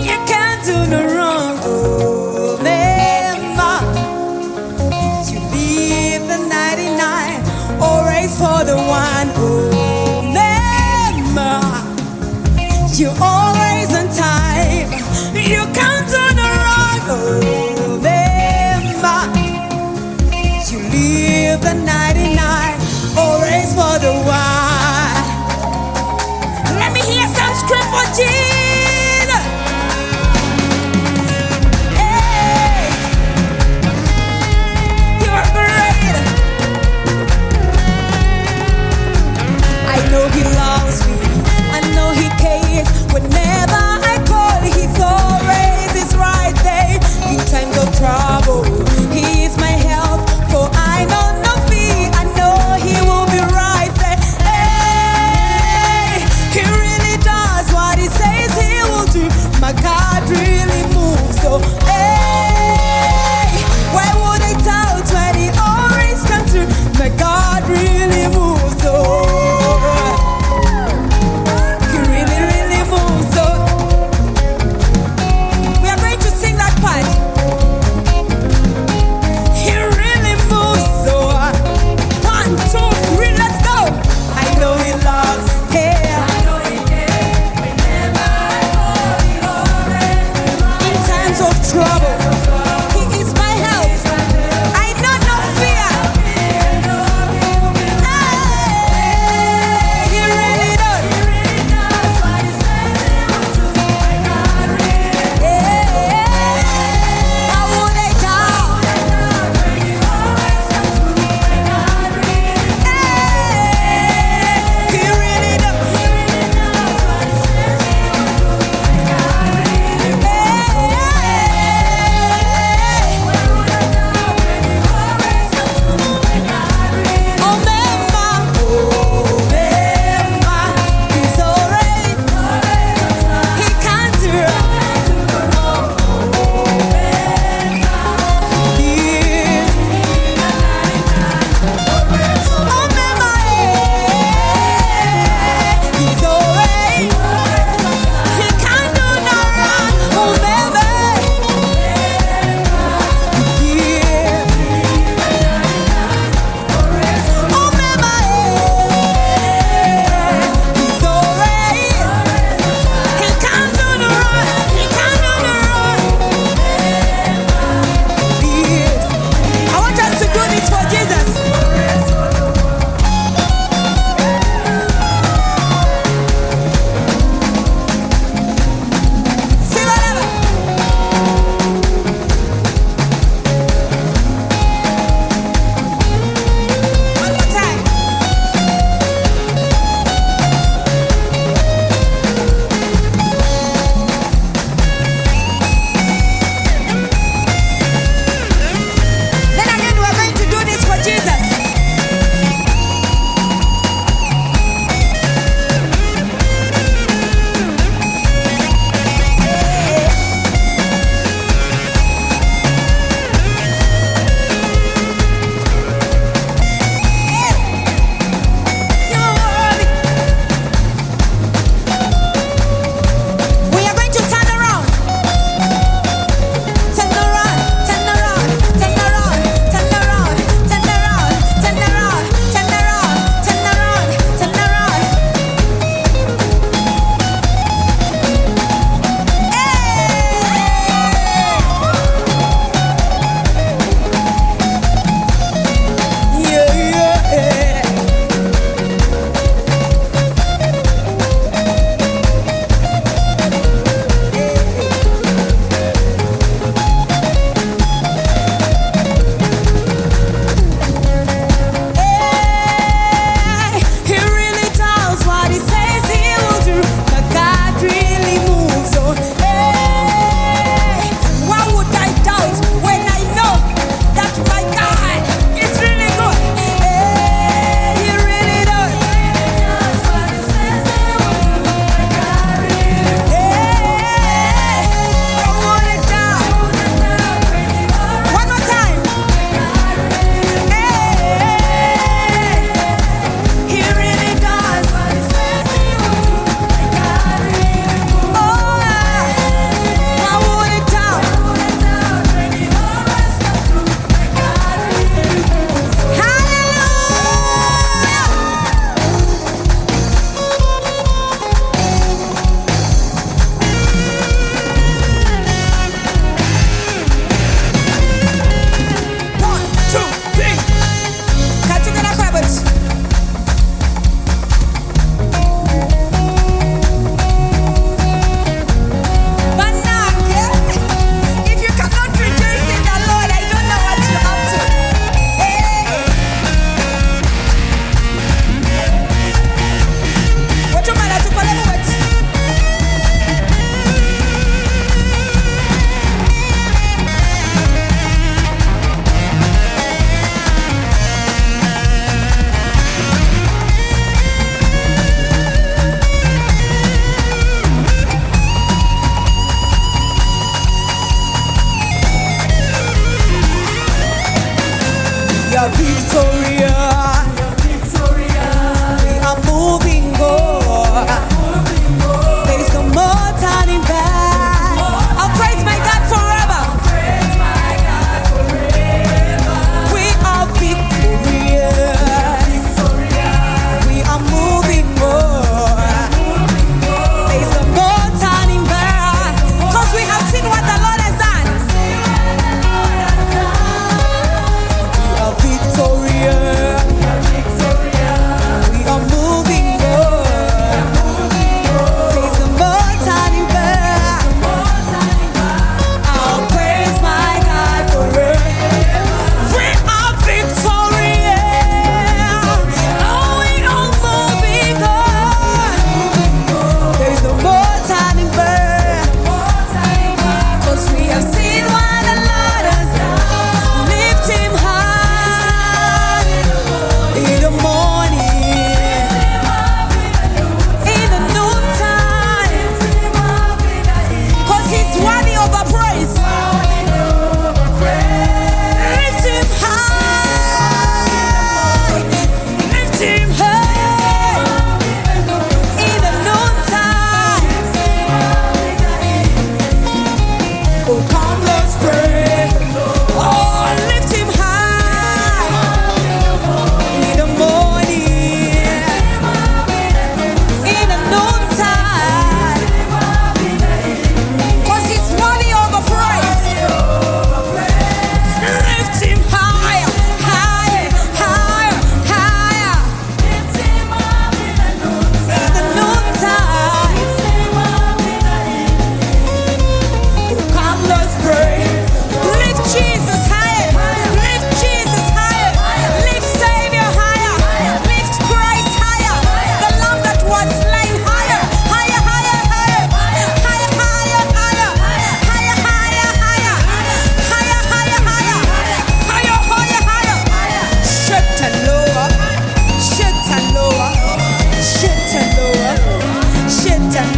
You can't do no wrong. Oh, remember, you leave the 99, always for the one. Oh, remember, you're always on time. You can't do no wrong. Oh, remember, you leave the 99, always for the one. Let me hear some scream for Jesus.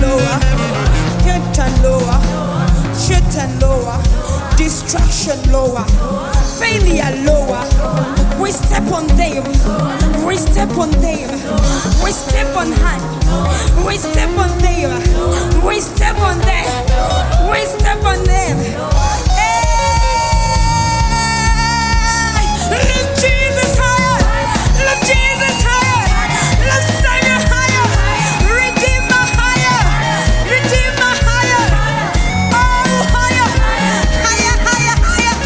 lower, get and lower, shit and lower, distraction lower, failure lower. We step on them, we step on them, we step on hand, we step on them, we step on them, we step on them. Hey! Lift Jesus higher, lift Jesus higher, lift Savior higher, Redeemer higher, Redeemer higher, oh higher, higher, higher, higher,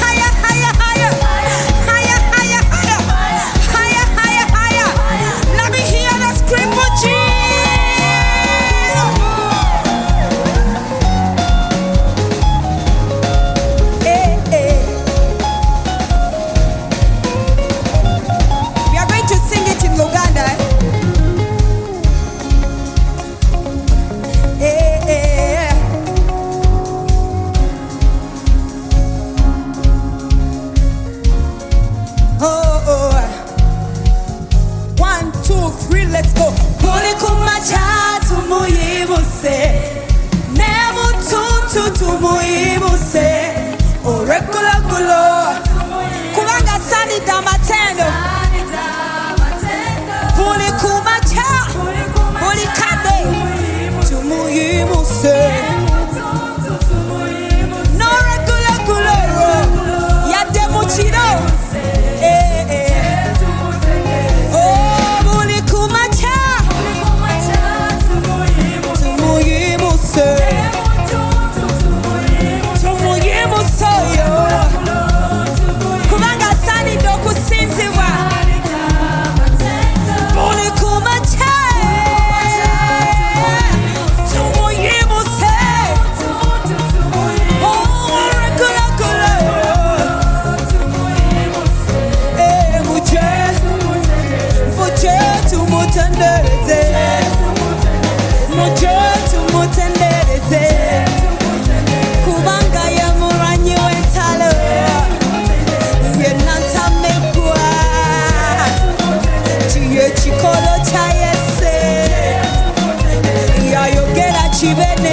higher, higher, higher, higher, higher, higher, higher, higher. Let me hear the scream for Jesus. We are going to sing it in Luganda. Oh. 1, 2, 3, let's go. Pole kumacha tumuyibuse, nemu tuntu tumuyibuse, orekula kulo, kubanga sani damatendo. Pole kumacha, pole kade, tumuyibuse, no rekula kulo, ya demu chino.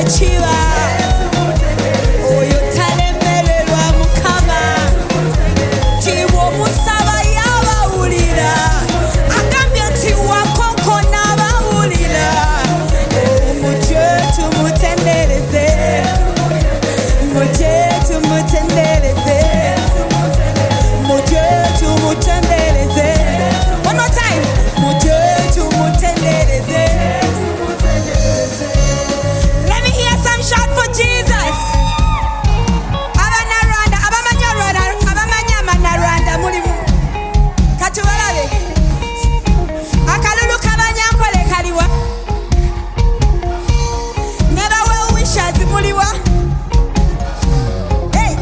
Chiva, oyo talemererwa mukama, tiwo musaba yabawulira, agambye nti wakonko n'abawulira, mujje tumutendereze, mujje tumutendereze, mujje tumutendereze. One more time, mujje tumutendereze. Shout for Jesus. Abanaranda, abamanyamana mulimu. Katuwalabe. Akalulu kabanyankole kaliwa. Never well wishers muliwa. Hey.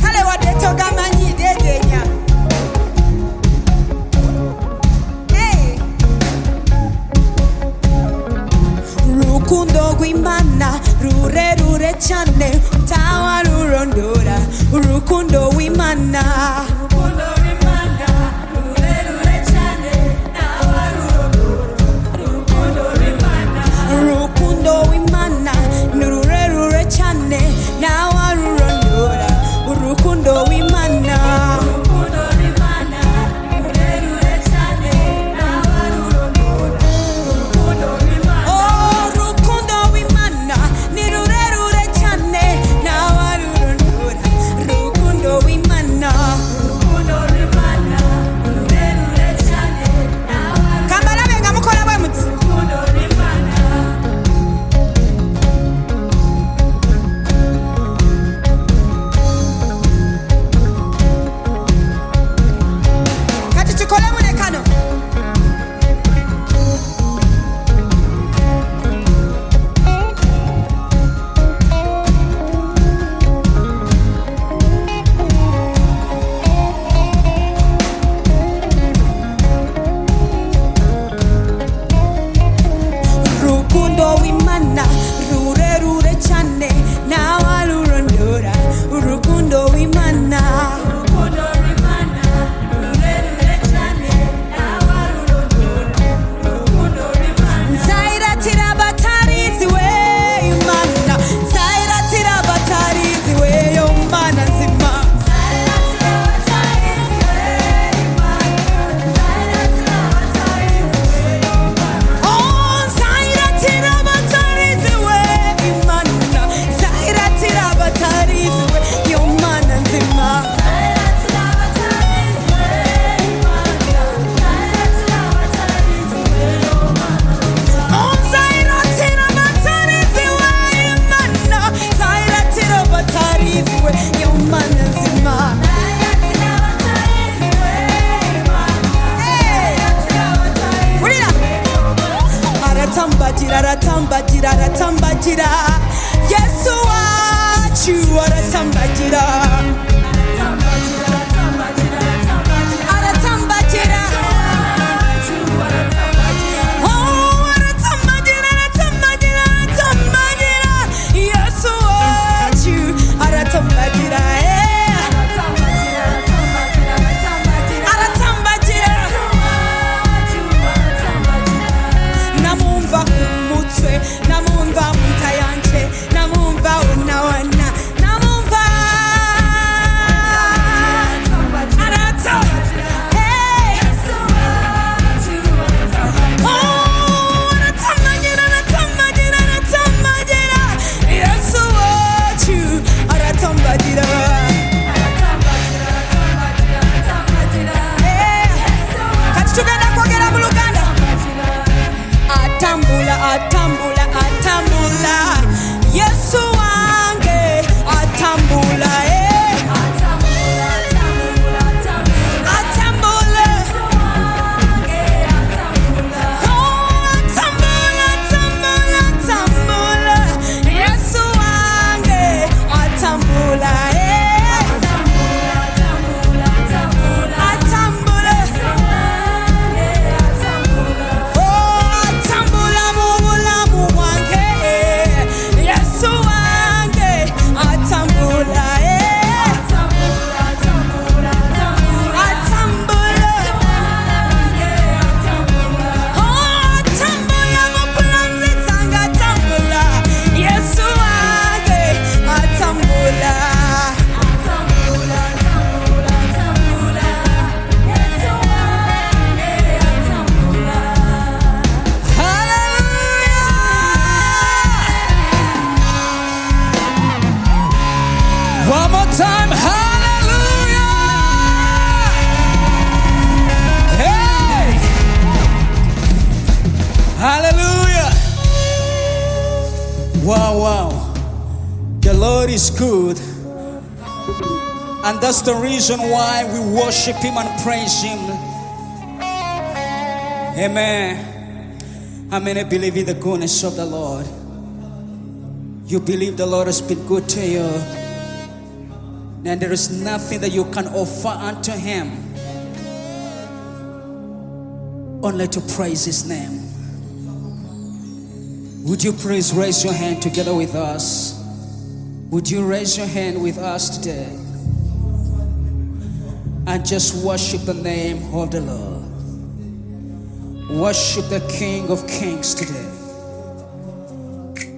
Kale wade togamanyi dedenya. Rukundo wimana, rure chane, tawa rurondora. Rukundo wimana, rukundo wimana, rure chane, tawa rurondora. Rukundo wimana, rukundo wimana, rure chane, tawa rurondora. Rukundo wimana. iwe yomana zima. Aratambagira, aratambagira, aratambagira. Yesu wacu aratambagira. Aratambagira. Oh, aratambagira, aratambagira, aratambagira. Yesu wacu aratambagira. Namumva mutayanje, namumva unawana, namumva arata. Hey, oh, aratambagira, aratambagira, aratambagira. Yesu wacu aratambagira. Katugenda kwogera mu Luganda. Atambula, atambula, atambula. Yesu wange atambula, atambula, atambula, atambula. Oh, atambula, atambula, atambula. Yesu wange atambula, atambula, atambula, atambula. One more time, hallelujah! Hey! Hallelujah! Wow, wow. The Lord is good. And that's the reason why we worship Him and praise Him. Amen. How many believe in the goodness of the Lord? You believe the Lord has been good to you. And there is nothing that you can offer unto Him only to praise His name. Would you please raise your hand together with us? Would you raise your hand with us today and just worship the name of the Lord? Worship the King of Kings today.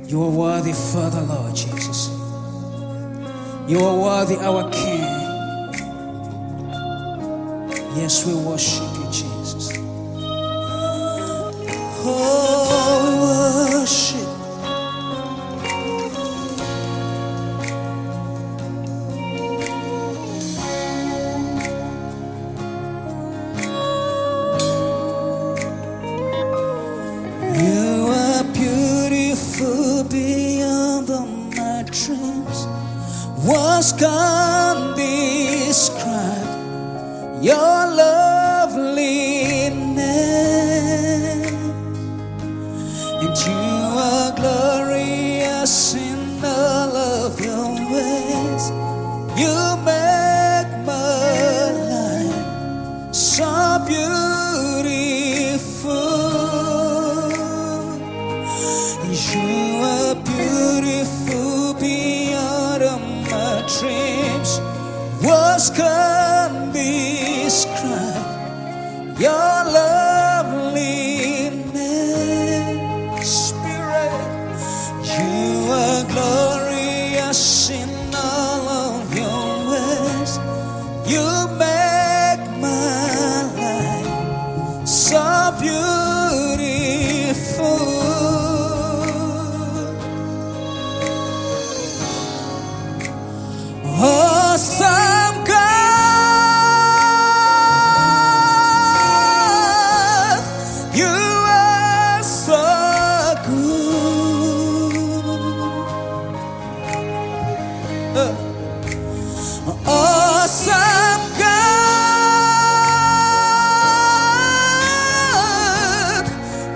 You are worthy, Father, Lord Jesus. You are worthy, our King. Yes, we worship you, Jesus. Oh, we worship. You are beautiful beyond all my dreams. Words can't describe your loveliness, and you are glorious in all of your ways. You make my life so beautiful. You are beautiful beyond all my dreams. Words can't describe your loveliness. Spirit, you are glorious in all of your ways. You make my life so beautiful. Awesome God, you are so good. Awesome God,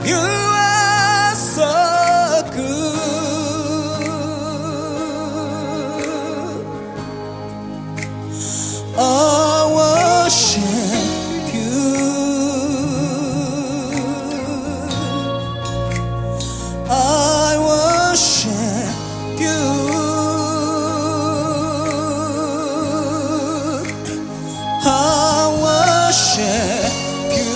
you are so good. I worship you. I worship you. I worship you,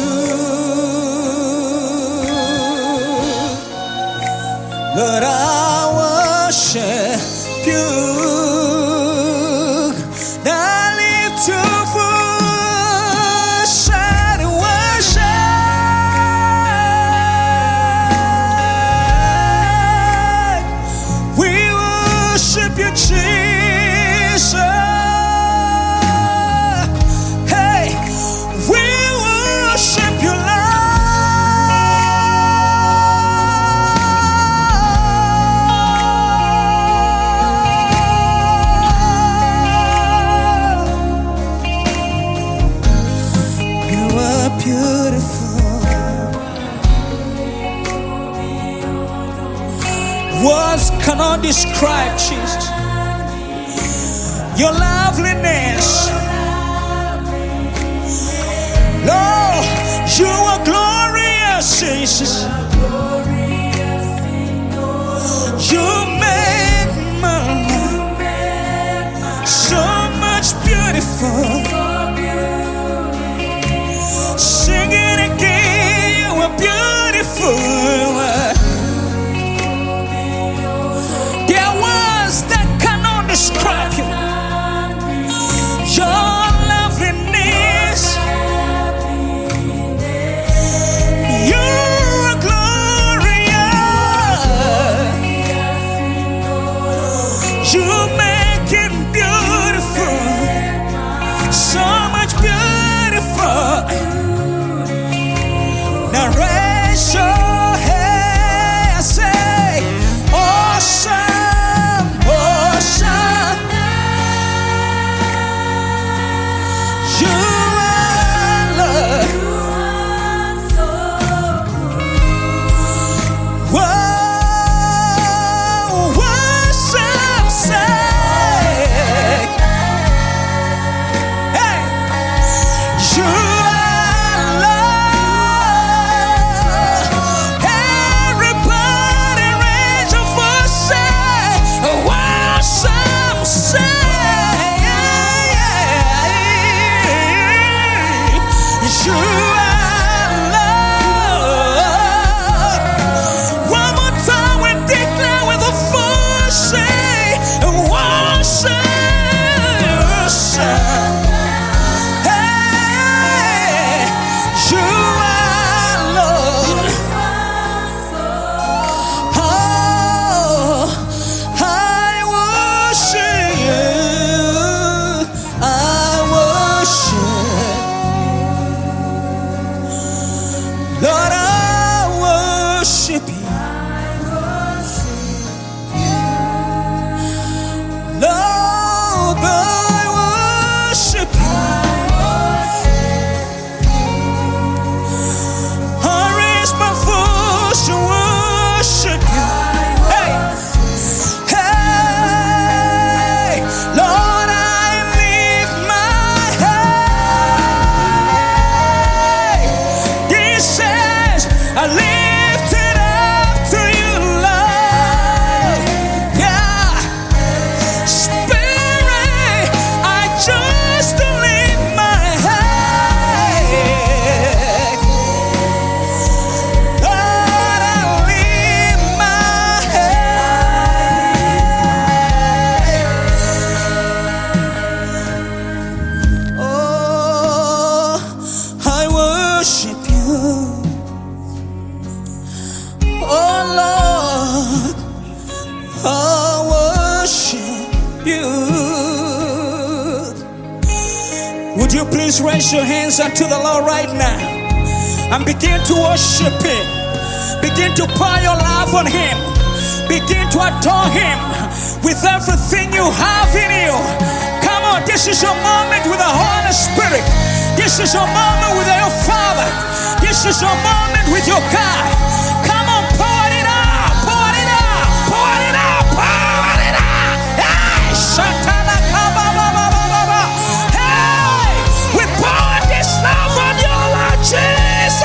Lord. I worship you. Now lift your voice and worship. We worship you, Jesus. Beautiful. Words cannot describe, Jesus, your loveliness. Lord, you are glorious, Jesus. You make my life so much beautiful. Sing it again, you are beautiful. There are words that cannot describe you. Your loveliness, you are glorious. You make it beautiful, so much beautiful. Now raise your hand, say, awesome, awesome. You are Lord. Whoa, awesome, say, hey, you are Lord. Everybody raise your voice, say, awesome, say, you are Lord. One more time we declare with a voice, say, awesome. Hey, you are Lord. Oh, I worship you. I worship. Lord, I worship you. Lord, I worship you. I raise my voice to worship you. Hey, hey, Lord, I lift my hand. He says, I lift it up to you, Lord. Yeah, Spirit, I just lift my hand. Lord, I lift my hand. Oh, I worship you. Oh Lord, I worship you. Would you please raise your hands unto the Lord right now and begin to worship Him? Begin to pour your love on Him. Begin to adore Him with everything you have in you. Come on, this is is your moment with the Holy Spirit. This is your moment with your Father. This is your moment with your God. Come on, pour it out, pour it out, pour it out, pour it out. Hey, Shatana Kababa. Hey, we pour this love on your Lord Jesus.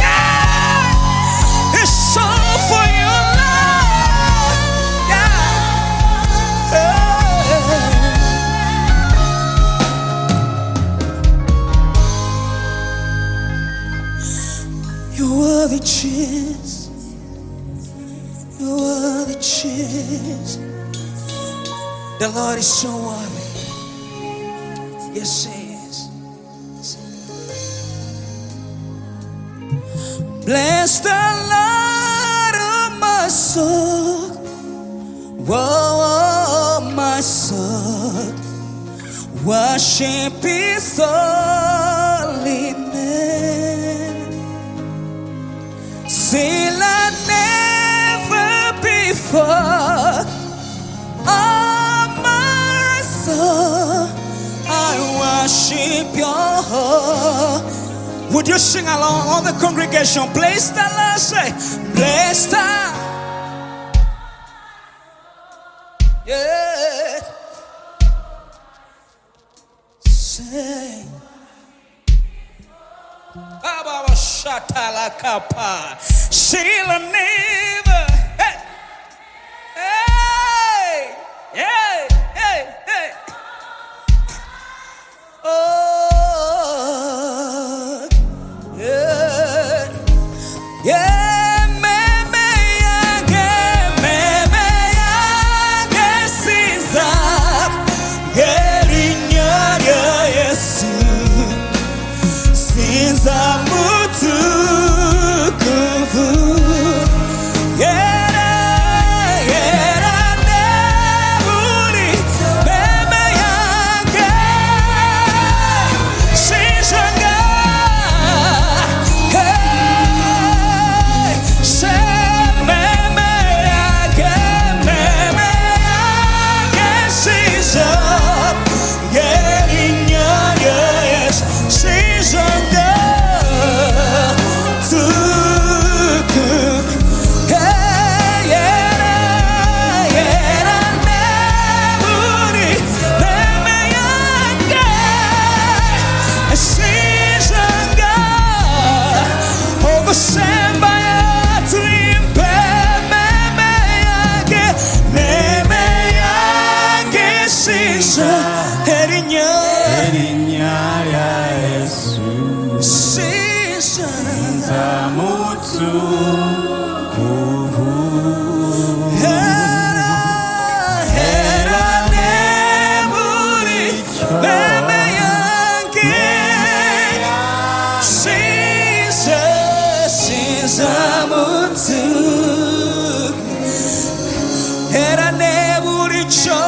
Yeah, it's all for your love. Yeah. You are the cheese. You are the cheese. The Lord is so worthy. Yes, He is. Bless the Lord, oh my soul. Whoa, my soul. Worship His holy name. Say like never before. Oh my soul, I worship your heart. Would you sing along, all the congregation? Bless the Lord, say, bless the. Yeah. Say. Baba Shatala Kapa. Sheila never. Hey. Hey. Hey. Hey. Hey. Oh. Yeah. Yeah. Meme yage sinza. Gerinya Yesu. Sinza mutukufu. Era neburicho.